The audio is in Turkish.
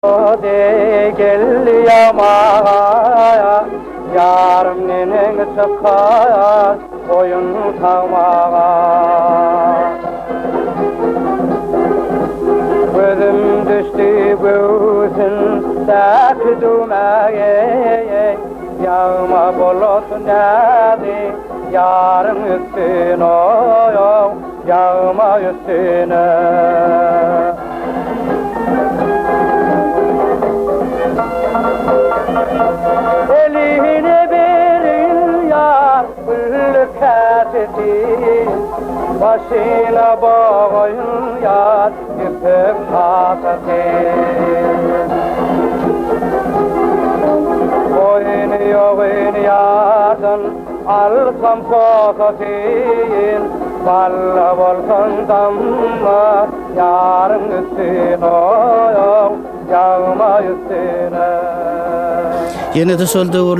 De gel yamağa, yarım nenin çıkar oyun tamağa. Gözüm düştü gözün sak düğmeye, yağma bulut nerede yarın üstüne, yağma üstüne. Eline verin ya güllük kasetin, başına boyun ya yüpük tasatin. Oyun yardın alsam sokatin, balla bolsun damla yarın üstüne, yağma üstüne. Yine de solda